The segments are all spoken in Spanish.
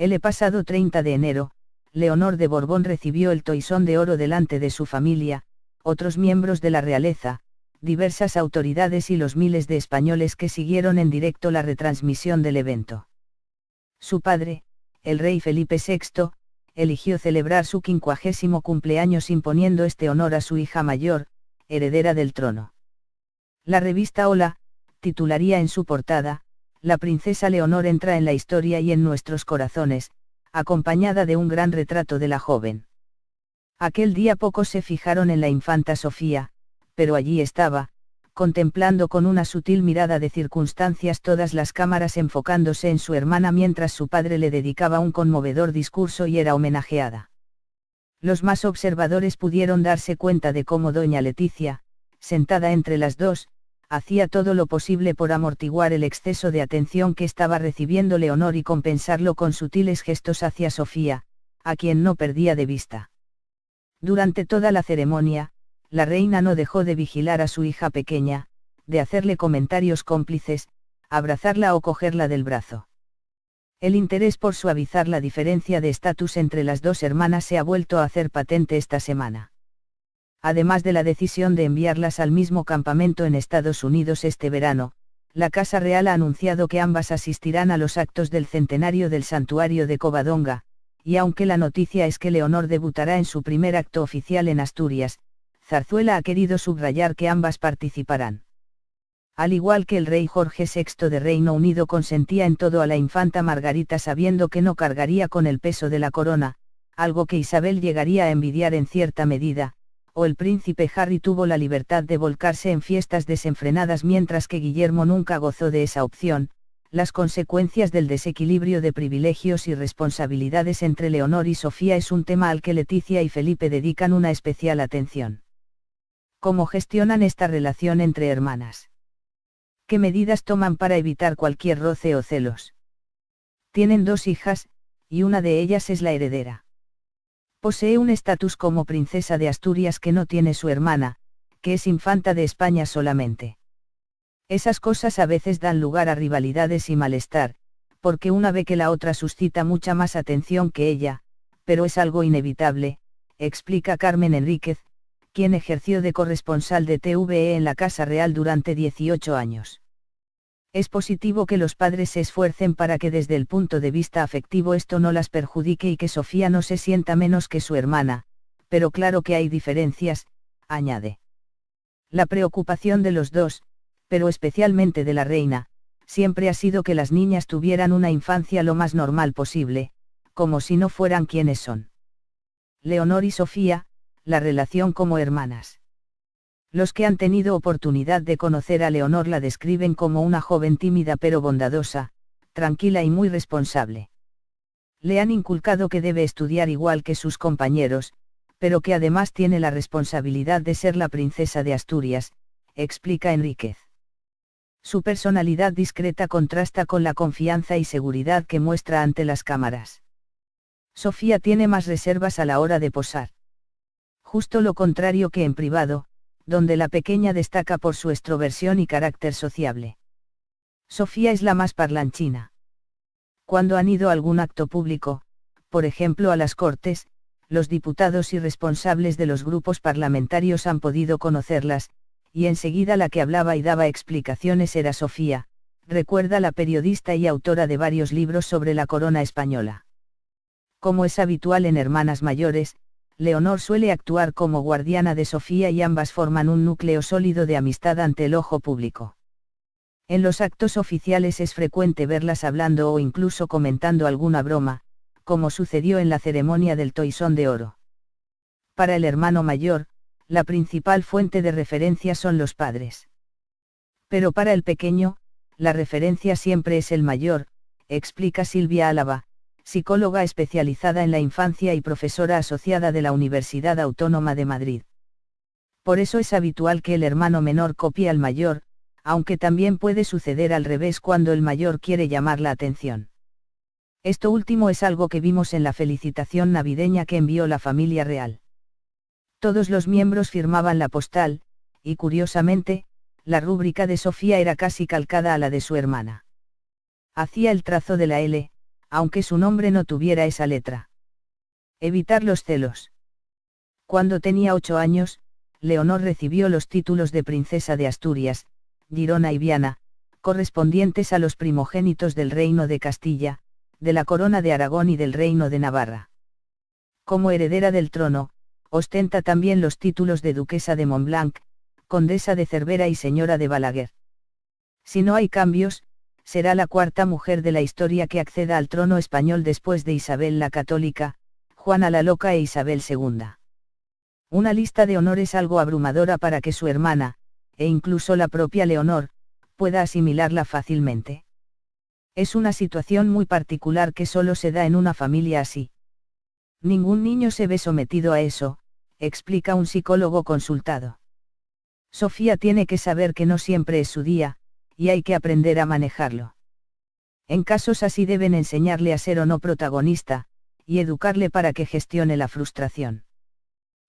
El pasado 30 de enero, Leonor de Borbón recibió el Toisón de Oro delante de su familia, otros miembros de la realeza, diversas autoridades y los miles de españoles que siguieron en directo la retransmisión del evento. Su padre, el rey Felipe VI, eligió celebrar su 50º cumpleaños imponiendo este honor a su hija mayor, heredera del trono. La revista Hola, titularía en su portada, "La princesa Leonor entra en la historia y en nuestros corazones", acompañada de un gran retrato de la joven. Aquel día pocos se fijaron en la infanta Sofía, pero allí estaba, contemplando con una sutil mirada de circunstancias todas las cámaras enfocándose en su hermana mientras su padre le dedicaba un conmovedor discurso y era homenajeada. Los más observadores pudieron darse cuenta de cómo doña Leticia, sentada entre las dos, hacía todo lo posible por amortiguar el exceso de atención que estaba recibiendo Leonor y compensarlo con sutiles gestos hacia Sofía, a quien no perdía de vista. Durante toda la ceremonia, la reina no dejó de vigilar a su hija pequeña, de hacerle comentarios cómplices, abrazarla o cogerla del brazo. El interés por suavizar la diferencia de estatus entre las dos hermanas se ha vuelto a hacer patente esta semana. Además de la decisión de enviarlas al mismo campamento en Estados Unidos este verano, la Casa Real ha anunciado que ambas asistirán a los actos del centenario del santuario de Covadonga, y aunque la noticia es que Leonor debutará en su primer acto oficial en Asturias, Zarzuela ha querido subrayar que ambas participarán. Al igual que el rey Jorge VI de Reino Unido consentía en todo a la infanta Margarita sabiendo que no cargaría con el peso de la corona, algo que Isabel llegaría a envidiar en cierta medida, o el príncipe Harry tuvo la libertad de volcarse en fiestas desenfrenadas mientras que Guillermo nunca gozó de esa opción, las consecuencias del desequilibrio de privilegios y responsabilidades entre Leonor y Sofía es un tema al que Leticia y Felipe dedican una especial atención. ¿Cómo gestionan esta relación entre hermanas? ¿Qué medidas toman para evitar cualquier roce o celos? Tienen dos hijas, y una de ellas es la heredera. Posee un estatus como princesa de Asturias que no tiene su hermana, que es infanta de España solamente. Esas cosas a veces dan lugar a rivalidades y malestar, porque una ve que la otra suscita mucha más atención que ella, pero es algo inevitable, explica Carmen Enríquez, quien ejerció de corresponsal de TVE en la Casa Real durante 18 años. Es positivo que los padres se esfuercen para que desde el punto de vista afectivo esto no las perjudique y que Sofía no se sienta menos que su hermana, pero claro que hay diferencias, añade. La preocupación de los dos, pero especialmente de la reina, siempre ha sido que las niñas tuvieran una infancia lo más normal posible, como si no fueran quienes son. Leonor y Sofía, la relación como hermanas. Los que han tenido oportunidad de conocer a Leonor la describen como una joven tímida pero bondadosa, tranquila y muy responsable. Le han inculcado que debe estudiar igual que sus compañeros, pero que además tiene la responsabilidad de ser la princesa de Asturias, explica Enríquez. Su personalidad discreta contrasta con la confianza y seguridad que muestra ante las cámaras. Sofía tiene más reservas a la hora de posar. Justo lo contrario que en privado, donde la pequeña destaca por su extroversión y carácter sociable. Sofía es la más parlanchina. Cuando han ido a algún acto público, por ejemplo a las Cortes, los diputados y responsables de los grupos parlamentarios han podido conocerlas, y enseguida la que hablaba y daba explicaciones era Sofía, recuerda la periodista y autora de varios libros sobre la corona española. Como es habitual en hermanas mayores, Leonor suele actuar como guardiana de Sofía y ambas forman un núcleo sólido de amistad ante el ojo público. En los actos oficiales es frecuente verlas hablando o incluso comentando alguna broma, como sucedió en la ceremonia del Toisón de Oro. Para el hermano mayor, la principal fuente de referencia son los padres. Pero para el pequeño, la referencia siempre es el mayor, explica Silvia Álava, psicóloga especializada en la infancia y profesora asociada de la Universidad Autónoma de Madrid. Por eso es habitual que el hermano menor copie al mayor, aunque también puede suceder al revés cuando el mayor quiere llamar la atención. Esto último es algo que vimos en la felicitación navideña que envió la familia real. Todos los miembros firmaban la postal, y curiosamente, la rúbrica de Sofía era casi calcada a la de su hermana. Hacía el trazo de la L, aunque su nombre no tuviera esa letra. Evitar los celos. Cuando tenía 8 años, Leonor recibió los títulos de princesa de Asturias, Girona y Viana, correspondientes a los primogénitos del reino de Castilla, de la corona de Aragón y del reino de Navarra. Como heredera del trono, ostenta también los títulos de duquesa de Montblanc, condesa de Cervera y señora de Balaguer. Si no hay cambios, será la cuarta mujer de la historia que acceda al trono español después de Isabel la Católica, Juana la Loca e Isabel II. Una lista de honores algo abrumadora para que su hermana, e incluso la propia Leonor, pueda asimilarla fácilmente. Es una situación muy particular que solo se da en una familia así. Ningún niño se ve sometido a eso, explica un psicólogo consultado. Sofía tiene que saber que no siempre es su día, y hay que aprender a manejarlo. En casos así deben enseñarle a ser o no protagonista, y educarle para que gestione la frustración.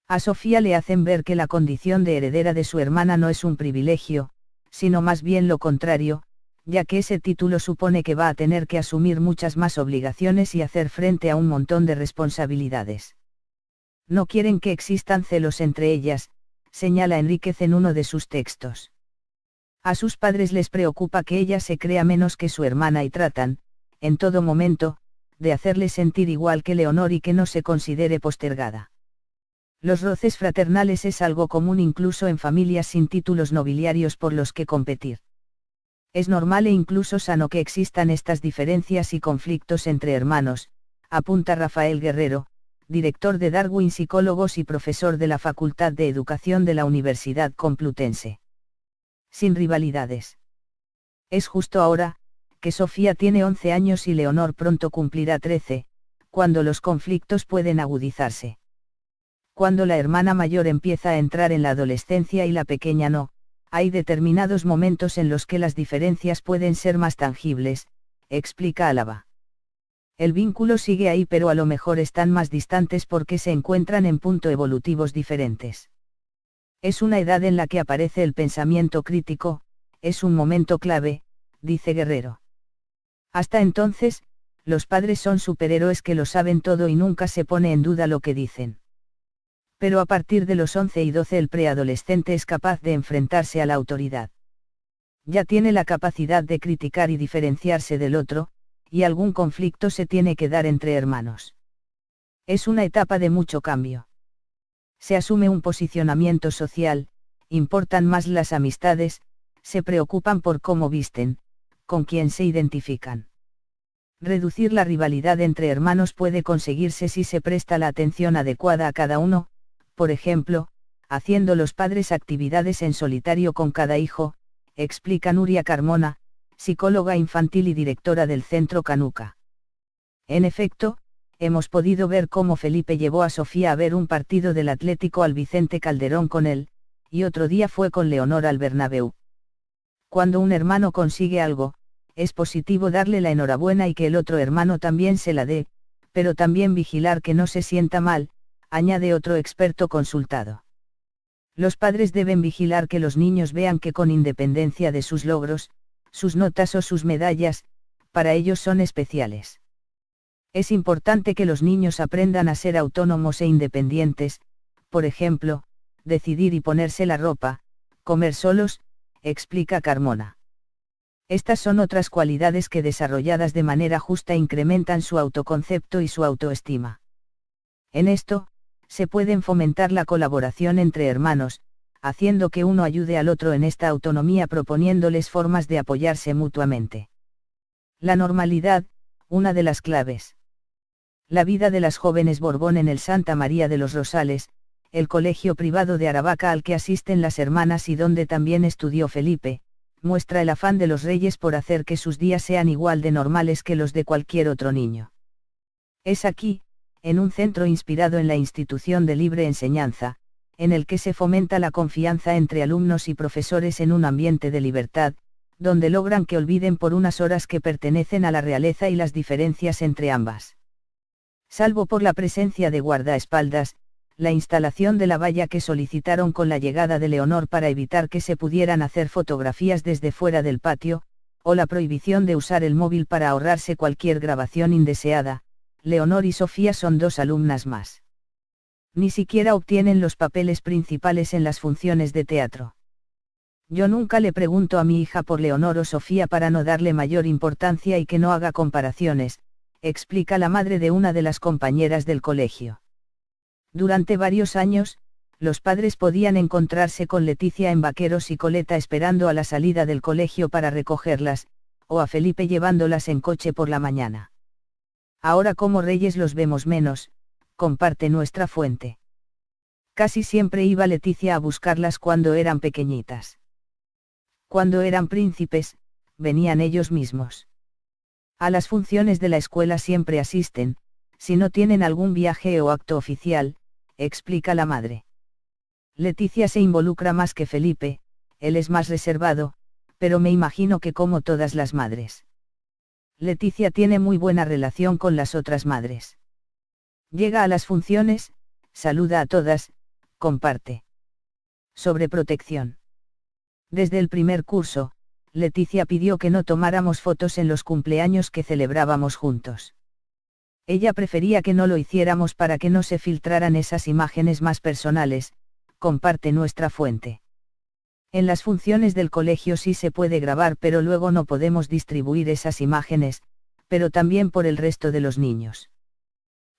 A Sofía le hacen ver que la condición de heredera de su hermana no es un privilegio, sino más bien lo contrario, ya que ese título supone que va a tener que asumir muchas más obligaciones y hacer frente a un montón de responsabilidades. No quieren que existan celos entre ellas, señala Enríquez en uno de sus textos. A sus padres les preocupa que ella se crea menos que su hermana y tratan, en todo momento, de hacerle sentir igual que Leonor y que no se considere postergada. Los roces fraternales es algo común incluso en familias sin títulos nobiliarios por los que competir. Es normal e incluso sano que existan estas diferencias y conflictos entre hermanos, apunta Rafael Guerrero, director de Darwin Psicólogos y profesor de la Facultad de Educación de la Universidad Complutense. Sin rivalidades. Es justo ahora, que Sofía tiene 11 años y Leonor pronto cumplirá 13, cuando los conflictos pueden agudizarse. Cuando la hermana mayor empieza a entrar en la adolescencia y la pequeña no, hay determinados momentos en los que las diferencias pueden ser más tangibles, explica Álava. El vínculo sigue ahí pero a lo mejor están más distantes porque se encuentran en punto evolutivos diferentes. Es una edad en la que aparece el pensamiento crítico, es un momento clave, dice Guerrero. Hasta entonces, los padres son superhéroes que lo saben todo y nunca se pone en duda lo que dicen. Pero a partir de los 11 y 12 el preadolescente es capaz de enfrentarse a la autoridad. Ya tiene la capacidad de criticar y diferenciarse del otro, y algún conflicto se tiene que dar entre hermanos. Es una etapa de mucho cambio. Se asume un posicionamiento social, importan más las amistades, se preocupan por cómo visten, con quién se identifican. Reducir la rivalidad entre hermanos puede conseguirse si se presta la atención adecuada a cada uno, por ejemplo, haciendo los padres actividades en solitario con cada hijo, explica Nuria Carmona, psicóloga infantil y directora del Centro Canuca. En efecto, hemos podido ver cómo Felipe llevó a Sofía a ver un partido del Atlético al Vicente Calderón con él, y otro día fue con Leonor al Bernabéu. Cuando un hermano consigue algo, es positivo darle la enhorabuena y que el otro hermano también se la dé, pero también vigilar que no se sienta mal, añade otro experto consultado. Los padres deben vigilar que los niños vean que con independencia de sus logros, sus notas o sus medallas, para ellos son especiales. Es importante que los niños aprendan a ser autónomos e independientes, por ejemplo, decidir y ponerse la ropa, comer solos, explica Carmona. Estas son otras cualidades que desarrolladas de manera justa incrementan su autoconcepto y su autoestima. En esto, se pueden fomentar la colaboración entre hermanos, haciendo que uno ayude al otro en esta autonomía proponiéndoles formas de apoyarse mutuamente. La normalidad, una de las claves. La vida de las jóvenes Borbón en el Santa María de los Rosales, el colegio privado de Aravaca al que asisten las hermanas y donde también estudió Felipe, muestra el afán de los reyes por hacer que sus días sean igual de normales que los de cualquier otro niño. Es aquí, en un centro inspirado en la institución de libre enseñanza, en el que se fomenta la confianza entre alumnos y profesores en un ambiente de libertad, donde logran que olviden por unas horas que pertenecen a la realeza y las diferencias entre ambas. Salvo por la presencia de guardaespaldas, la instalación de la valla que solicitaron con la llegada de Leonor para evitar que se pudieran hacer fotografías desde fuera del patio, o la prohibición de usar el móvil para ahorrarse cualquier grabación indeseada. Leonor y Sofía son 2 alumnas más. Ni siquiera obtienen los papeles principales en las funciones de teatro. Yo nunca le pregunto a mi hija por Leonor o Sofía para no darle mayor importancia y que no haga comparaciones, explica la madre de una de las compañeras del colegio. Durante varios años, los padres podían encontrarse con Leticia en vaqueros y coleta esperando a la salida del colegio para recogerlas, o a Felipe llevándolas en coche por la mañana. Ahora como reyes los vemos menos, comparte nuestra fuente. Casi siempre iba Leticia a buscarlas cuando eran pequeñitas. Cuando eran príncipes, venían ellos mismos. A las funciones de la escuela siempre asisten, si no tienen algún viaje o acto oficial, explica la madre. Leticia se involucra más que Felipe, él es más reservado, pero me imagino que como todas las madres. Leticia tiene muy buena relación con las otras madres. Llega a las funciones, saluda a todas, comparte. Sobre protección. Desde el primer curso, Leticia pidió que no tomáramos fotos en los cumpleaños que celebrábamos juntos. Ella prefería que no lo hiciéramos para que no se filtraran esas imágenes más personales, comparte nuestra fuente. En las funciones del colegio sí se puede grabar, pero luego no podemos distribuir esas imágenes, pero también por el resto de los niños.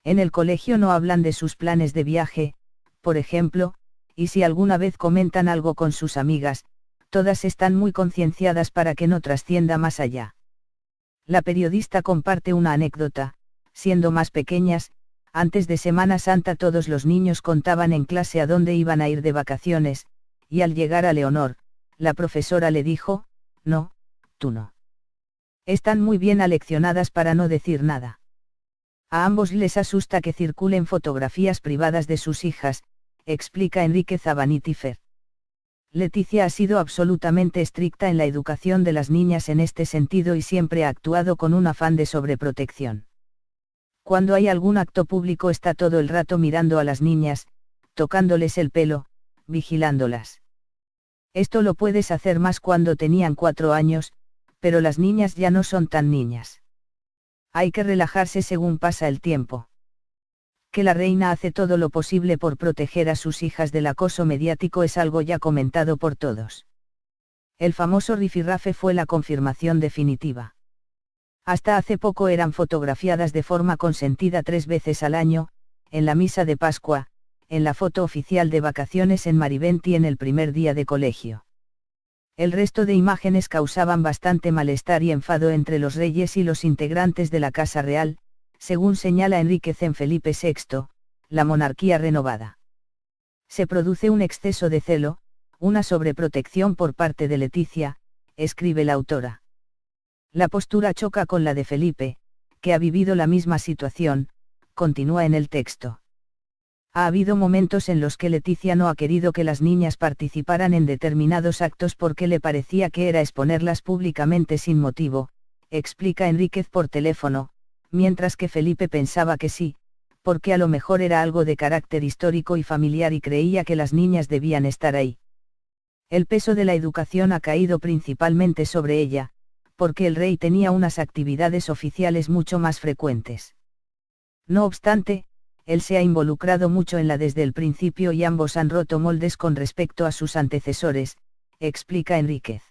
En el colegio no hablan de sus planes de viaje, por ejemplo, y si alguna vez comentan algo con sus amigas, todas están muy concienciadas para que no trascienda más allá. La periodista comparte una anécdota: siendo más pequeñas, antes de Semana Santa todos los niños contaban en clase a dónde iban a ir de vacaciones, y al llegar a Leonor, la profesora le dijo: no, tú no. Están muy bien aleccionadas para no decir nada. A ambos les asusta que circulen fotografías privadas de sus hijas, explica Enríquez a Vanity Fair. Leticia ha sido absolutamente estricta en la educación de las niñas en este sentido y siempre ha actuado con un afán de sobreprotección. Cuando hay algún acto público está todo el rato mirando a las niñas, tocándoles el pelo, vigilándolas. Esto lo puedes hacer más cuando tenían 4 años, pero las niñas ya no son tan niñas. Hay que relajarse según pasa el tiempo. Que la reina hace todo lo posible por proteger a sus hijas del acoso mediático es algo ya comentado por todos. El famoso rifirrafe fue la confirmación definitiva. Hasta hace poco eran fotografiadas de forma consentida 3 veces al año, en la misa de Pascua, en la foto oficial de vacaciones en Marivent y en el primer día de colegio. El resto de imágenes causaban bastante malestar y enfado entre los reyes y los integrantes de la Casa Real, según señala Enríquez en Felipe VI, la monarquía renovada. Se produce un exceso de celo, una sobreprotección por parte de Leticia, escribe la autora. La postura choca con la de Felipe, que ha vivido la misma situación, continúa en el texto. Ha habido momentos en los que Leticia no ha querido que las niñas participaran en determinados actos porque le parecía que era exponerlas públicamente sin motivo, explica Enríquez por teléfono, mientras que Felipe pensaba que sí, porque a lo mejor era algo de carácter histórico y familiar y creía que las niñas debían estar ahí. El peso de la educación ha caído principalmente sobre ella, porque el rey tenía unas actividades oficiales mucho más frecuentes. No obstante, él se ha involucrado mucho en la desde el principio y ambos han roto moldes con respecto a sus antecesores, explica Enríquez.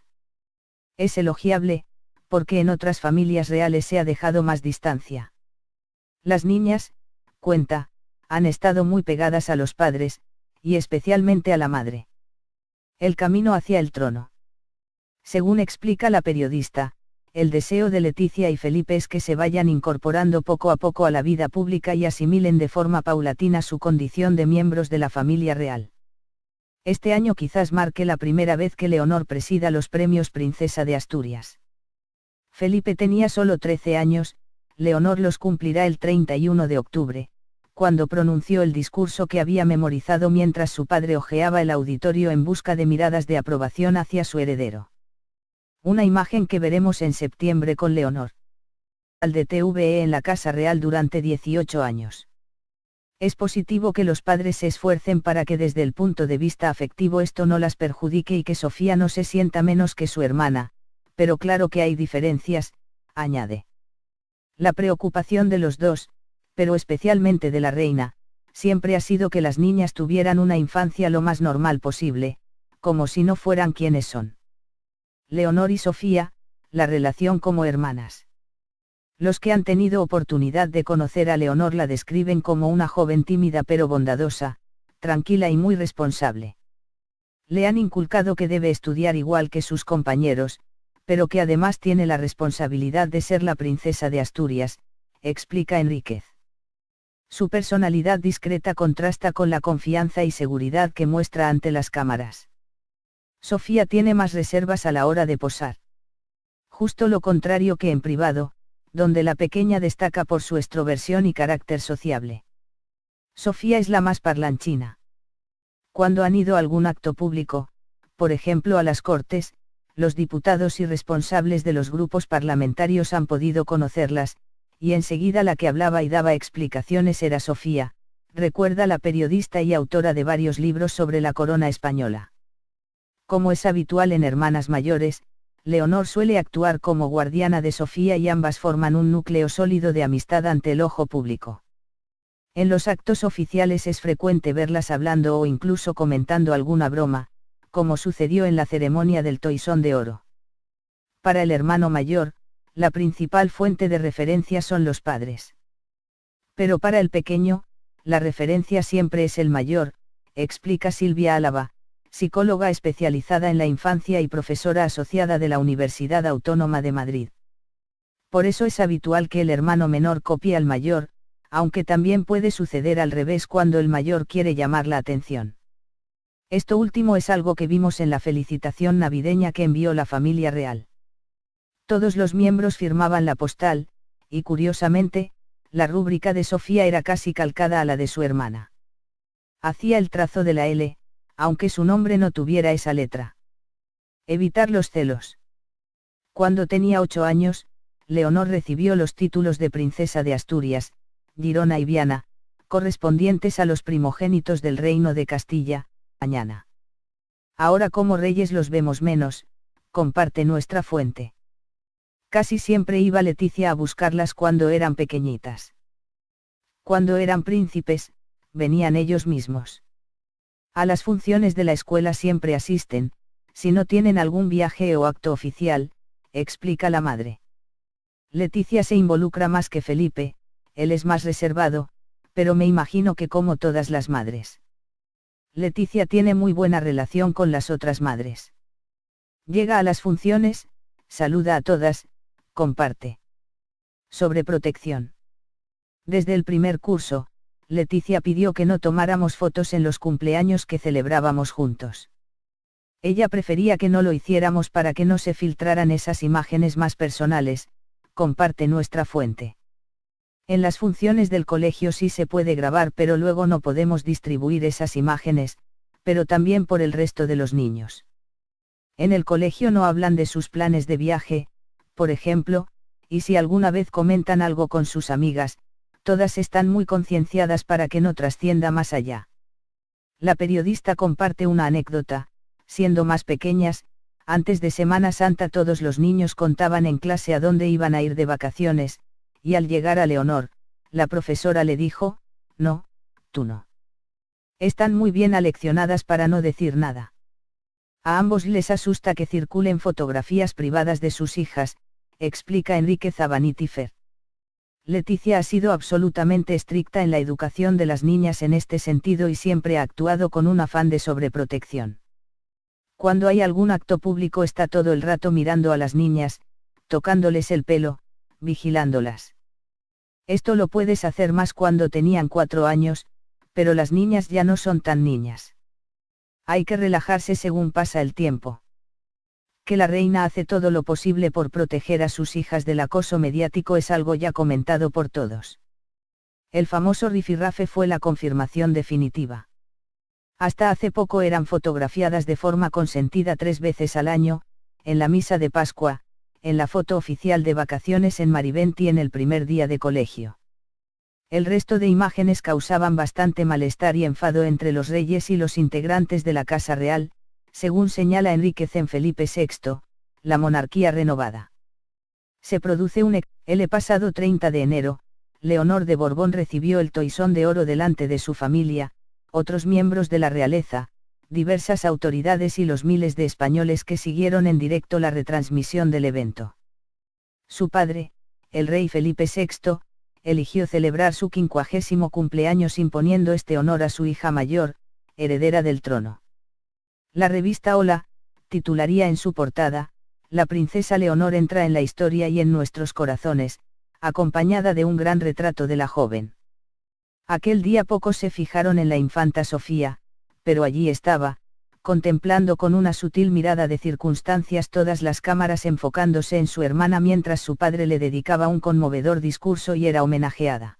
Es elogiable, porque en otras familias reales se ha dejado más distancia. Las niñas, cuenta, han estado muy pegadas a los padres, y especialmente a la madre. El camino hacia el trono. Según explica la periodista, el deseo de Leticia y Felipe es que se vayan incorporando poco a poco a la vida pública y asimilen de forma paulatina su condición de miembros de la familia real. Este año quizás marque la primera vez que Leonor presida los premios Princesa de Asturias. Felipe tenía solo 13 años, Leonor los cumplirá el 31 de octubre, cuando pronunció el discurso que había memorizado mientras su padre hojeaba el auditorio en busca de miradas de aprobación hacia su heredero. Una imagen que veremos en septiembre con Leonor. Al de TVE en la Casa Real durante 18 años. Es positivo que los padres se esfuercen para que desde el punto de vista afectivo esto no las perjudique y que Sofía no se sienta menos que su hermana, pero claro que hay diferencias, añade. La preocupación de los dos, pero especialmente de la reina, siempre ha sido que las niñas tuvieran una infancia lo más normal posible, como si no fueran quienes son. Leonor y Sofía, la relación como hermanas. Los que han tenido oportunidad de conocer a Leonor la describen como una joven tímida pero bondadosa, tranquila y muy responsable. Le han inculcado que debe estudiar igual que sus compañeros, pero que además tiene la responsabilidad de ser la princesa de Asturias, explica Enríquez. Su personalidad discreta contrasta con la confianza y seguridad que muestra ante las cámaras. Sofía tiene más reservas a la hora de posar. Justo lo contrario que en privado, donde la pequeña destaca por su extroversión y carácter sociable. Sofía es la más parlanchina. Cuando han ido a algún acto público, por ejemplo a las Cortes, los diputados y responsables de los grupos parlamentarios han podido conocerlas, y enseguida la que hablaba y daba explicaciones era Sofía, recuerda la periodista y autora de varios libros sobre la corona española. Como es habitual en hermanas mayores, Leonor suele actuar como guardiana de Sofía y ambas forman un núcleo sólido de amistad ante el ojo público. En los actos oficiales es frecuente verlas hablando o incluso comentando alguna broma, como sucedió en la ceremonia del Toisón de Oro. Para el hermano mayor, la principal fuente de referencia son los padres. Pero para el pequeño, la referencia siempre es el mayor, explica Silvia Álava, psicóloga especializada en la infancia y profesora asociada de la Universidad Autónoma de Madrid. Por eso es habitual que el hermano menor copie al mayor, aunque también puede suceder al revés cuando el mayor quiere llamar la atención. Esto último es algo que vimos en la felicitación navideña que envió la familia real. Todos los miembros firmaban la postal, y curiosamente, la rúbrica de Sofía era casi calcada a la de su hermana. Hacía el trazo de la L, aunque su nombre no tuviera esa letra. Evitar los celos. Cuando tenía 8 años, Leonor recibió los títulos de princesa de Asturias, Girona y Viana, correspondientes a los primogénitos del reino de Castilla, Añana. Ahora como reyes los vemos menos, comparte nuestra fuente. Casi siempre iba Leticia a buscarlas cuando eran pequeñitas. Cuando eran príncipes, venían ellos mismos. A las funciones de la escuela siempre asisten, si no tienen algún viaje o acto oficial, explica la madre. Leticia se involucra más que Felipe, él es más reservado, pero me imagino que como todas las madres. Leticia tiene muy buena relación con las otras madres. Llega a las funciones, saluda a todas, comparte. Sobre protección. Desde el primer curso, Leticia pidió que no tomáramos fotos en los cumpleaños que celebrábamos juntos. Ella prefería que no lo hiciéramos para que no se filtraran esas imágenes más personales, comparte nuestra fuente. En las funciones del colegio sí se puede grabar, pero luego no podemos distribuir esas imágenes, pero también por el resto de los niños. En el colegio no hablan de sus planes de viaje, por ejemplo, y si alguna vez comentan algo con sus amigas, todas están muy concienciadas para que no trascienda más allá. La periodista comparte una anécdota: siendo más pequeñas, antes de Semana Santa todos los niños contaban en clase a dónde iban a ir de vacaciones, y al llegar a Leonor, la profesora le dijo: no, tú no. Están muy bien aleccionadas para no decir nada. A ambos les asusta que circulen fotografías privadas de sus hijas, explica Enríquez a Vanity Fair. Leticia ha sido absolutamente estricta en la educación de las niñas en este sentido y siempre ha actuado con un afán de sobreprotección. Cuando hay algún acto público está todo el rato mirando a las niñas, tocándoles el pelo, vigilándolas. Esto lo puedes hacer más cuando tenían 4 años, pero las niñas ya no son tan niñas. Hay que relajarse según pasa el tiempo. Que la reina hace todo lo posible por proteger a sus hijas del acoso mediático es algo ya comentado por todos. El famoso rifirrafe fue la confirmación definitiva. Hasta hace poco eran fotografiadas de forma consentida 3 veces al año, en la misa de Pascua, en la foto oficial de vacaciones en Marivent y en el primer día de colegio. El resto de imágenes causaban bastante malestar y enfado entre los reyes y los integrantes de la Casa Real, según señala Enríquez en Felipe VI, la monarquía renovada. Se produce el pasado 30 de enero, Leonor de Borbón recibió el toisón de oro delante de su familia, otros miembros de la realeza, diversas autoridades y los miles de españoles que siguieron en directo la retransmisión del evento. Su padre, el rey Felipe VI, eligió celebrar su 50º cumpleaños imponiendo este honor a su hija mayor, heredera del trono. La revista Hola, titularía en su portada, "La princesa Leonor entra en la historia y en nuestros corazones", acompañada de un gran retrato de la joven. Aquel día pocos se fijaron en la infanta Sofía, pero allí estaba, contemplando con una sutil mirada de circunstancias todas las cámaras enfocándose en su hermana mientras su padre le dedicaba un conmovedor discurso y era homenajeada.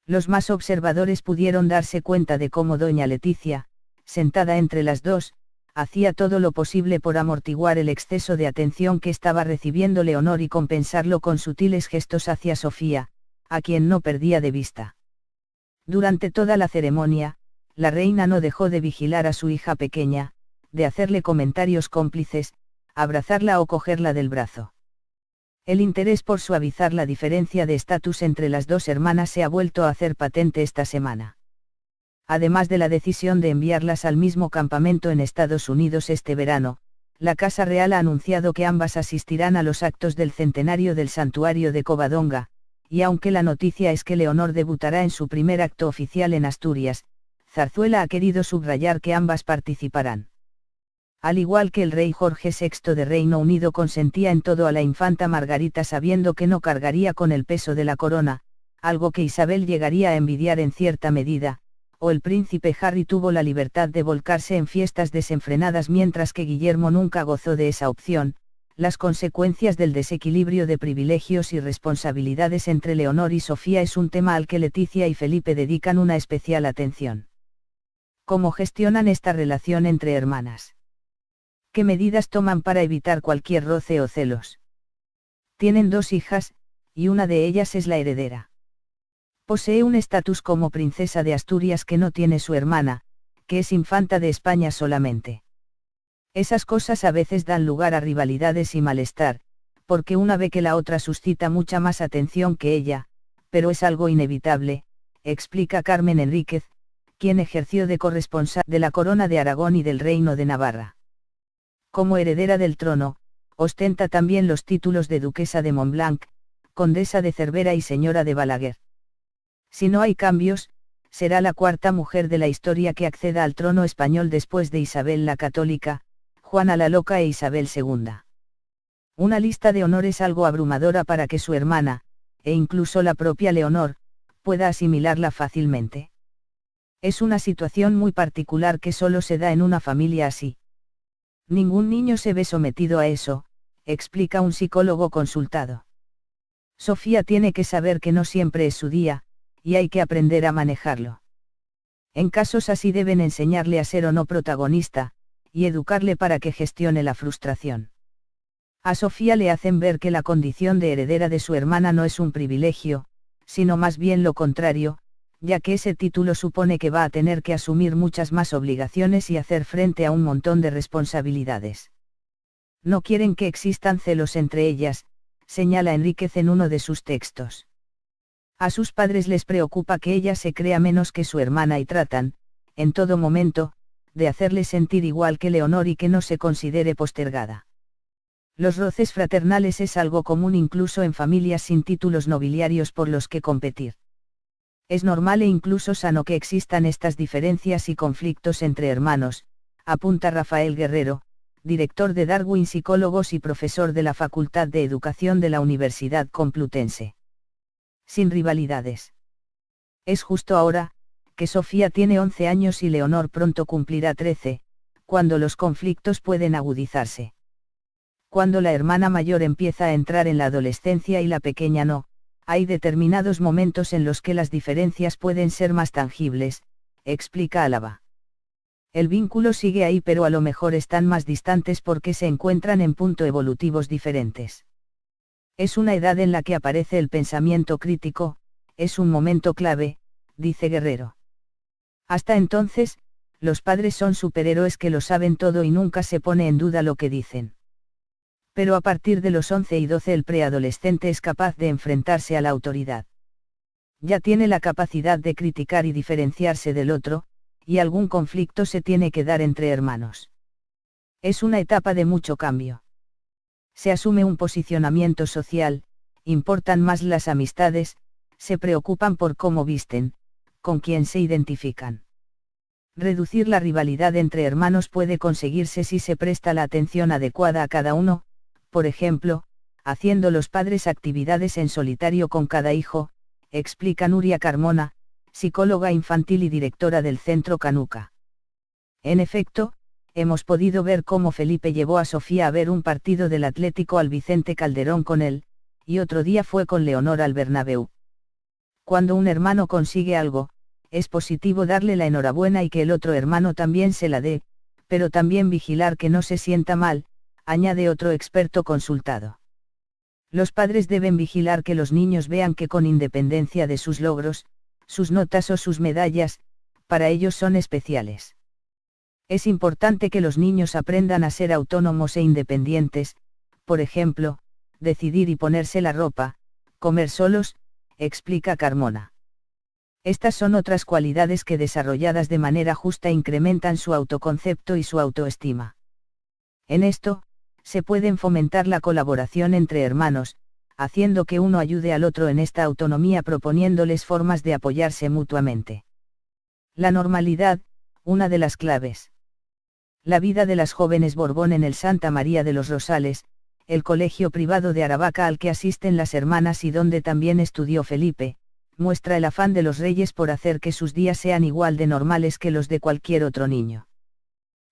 Los más observadores pudieron darse cuenta de cómo doña Leticia, sentada entre las dos, hacía todo lo posible por amortiguar el exceso de atención que estaba recibiendo Leonor y compensarlo con sutiles gestos hacia Sofía, a quien no perdía de vista. Durante toda la ceremonia, la reina no dejó de vigilar a su hija pequeña, de hacerle comentarios cómplices, abrazarla o cogerla del brazo. El interés por suavizar la diferencia de estatus entre las dos hermanas se ha vuelto a hacer patente esta semana. Además de la decisión de enviarlas al mismo campamento en Estados Unidos este verano, la Casa Real ha anunciado que ambas asistirán a los actos del centenario del santuario de Covadonga, y aunque la noticia es que Leonor debutará en su primer acto oficial en Asturias, Zarzuela ha querido subrayar que ambas participarán. Al igual que el rey Jorge VI de Reino Unido consentía en todo a la infanta Margarita sabiendo que no cargaría con el peso de la corona, algo que Isabel llegaría a envidiar en cierta medida, o el príncipe Harry tuvo la libertad de volcarse en fiestas desenfrenadas mientras que Guillermo nunca gozó de esa opción, las consecuencias del desequilibrio de privilegios y responsabilidades entre Leonor y Sofía es un tema al que Leticia y Felipe dedican una especial atención. ¿Cómo gestionan esta relación entre hermanas? ¿Qué medidas toman para evitar cualquier roce o celos? Tienen dos hijas, y una de ellas es la heredera. Posee un estatus como princesa de Asturias que no tiene su hermana, que es infanta de España solamente. Esas cosas a veces dan lugar a rivalidades y malestar, porque una ve que la otra suscita mucha más atención que ella, pero es algo inevitable, explica Carmen Enríquez, quien ejerció de corresponsal de la Corona de Aragón y del Reino de Navarra. Como heredera del trono, ostenta también los títulos de Duquesa de Montblanc, Condesa de Cervera y Señora de Balaguer. Si no hay cambios, será la cuarta mujer de la historia que acceda al trono español después de Isabel la Católica, Juana la Loca e Isabel II. Una lista de honores algo abrumadora para que su hermana, e incluso la propia Leonor, pueda asimilarla fácilmente. Es una situación muy particular que solo se da en una familia así. Ningún niño se ve sometido a eso, explica un psicólogo consultado. Sofía tiene que saber que no siempre es su día, y hay que aprender a manejarlo. En casos así deben enseñarle a ser o no protagonista, y educarle para que gestione la frustración. A Sofía le hacen ver que la condición de heredera de su hermana no es un privilegio, sino más bien lo contrario, ya que ese título supone que va a tener que asumir muchas más obligaciones y hacer frente a un montón de responsabilidades. No quieren que existan celos entre ellas, señala Enríquez en uno de sus textos. A sus padres les preocupa que ella se crea menos que su hermana y tratan, en todo momento, de hacerle sentir igual que Leonor y que no se considere postergada. Los roces fraternales es algo común incluso en familias sin títulos nobiliarios por los que competir. Es normal e incluso sano que existan estas diferencias y conflictos entre hermanos, apunta Rafael Guerrero, director de Darwin Psicólogos y profesor de la Facultad de Educación de la Universidad Complutense. Sin rivalidades. Es justo ahora, que Sofía tiene 11 años y Leonor pronto cumplirá 13, cuando los conflictos pueden agudizarse. Cuando la hermana mayor empieza a entrar en la adolescencia y la pequeña no, hay determinados momentos en los que las diferencias pueden ser más tangibles, explica Álava. El vínculo sigue ahí pero a lo mejor están más distantes porque se encuentran en puntos evolutivos diferentes. Es una edad en la que aparece el pensamiento crítico, es un momento clave, dice Guerrero. Hasta entonces, los padres son superhéroes que lo saben todo y nunca se pone en duda lo que dicen. Pero a partir de los 11 y 12 el preadolescente es capaz de enfrentarse a la autoridad. Ya tiene la capacidad de criticar y diferenciarse del otro, y algún conflicto se tiene que dar entre hermanos. Es una etapa de mucho cambio. Se asume un posicionamiento social, importan más las amistades, se preocupan por cómo visten, con quién se identifican. Reducir la rivalidad entre hermanos puede conseguirse si se presta la atención adecuada a cada uno, por ejemplo, haciendo los padres actividades en solitario con cada hijo, explica Nuria Carmona, psicóloga infantil y directora del Centro Canuca. En efecto, hemos podido ver cómo Felipe llevó a Sofía a ver un partido del Atlético al Vicente Calderón con él, y otro día fue con Leonor al Bernabéu. Cuando un hermano consigue algo, es positivo darle la enhorabuena y que el otro hermano también se la dé, pero también vigilar que no se sienta mal, añade otro experto consultado. Los padres deben vigilar que los niños vean que con independencia de sus logros, sus notas o sus medallas, para ellos son especiales. Es importante que los niños aprendan a ser autónomos e independientes, por ejemplo, decidir y ponerse la ropa, comer solos, explica Carmona. Estas son otras cualidades que desarrolladas de manera justa incrementan su autoconcepto y su autoestima. En esto, se pueden fomentar la colaboración entre hermanos, haciendo que uno ayude al otro en esta autonomía proponiéndoles formas de apoyarse mutuamente. La normalidad, una de las claves. La vida de las jóvenes Borbón en el Santa María de los Rosales, el colegio privado de Aravaca al que asisten las hermanas y donde también estudió Felipe, muestra el afán de los reyes por hacer que sus días sean igual de normales que los de cualquier otro niño.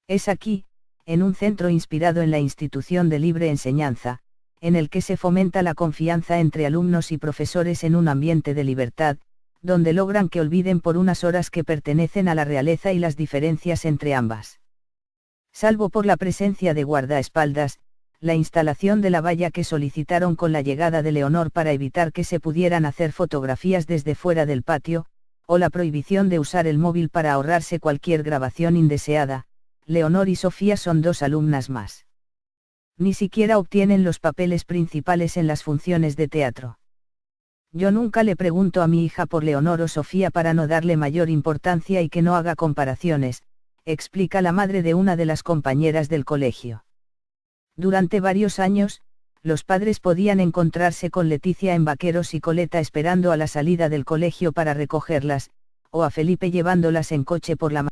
Es aquí, en un centro inspirado en la institución de libre enseñanza, en el que se fomenta la confianza entre alumnos y profesores en un ambiente de libertad, donde logran que olviden por unas horas que pertenecen a la realeza y las diferencias entre ambas. Salvo por la presencia de guardaespaldas, la instalación de la valla que solicitaron con la llegada de Leonor para evitar que se pudieran hacer fotografías desde fuera del patio, o la prohibición de usar el móvil para ahorrarse cualquier grabación indeseada, Leonor y Sofía son 2 alumnas más. Ni siquiera obtienen los papeles principales en las funciones de teatro. Yo nunca le pregunto a mi hija por Leonor o Sofía para no darle mayor importancia y que no haga comparaciones, explica la madre de una de las compañeras del colegio. Durante varios años, los padres podían encontrarse con Leticia en vaqueros y coleta esperando a la salida del colegio para recogerlas, o a Felipe llevándolas en coche por la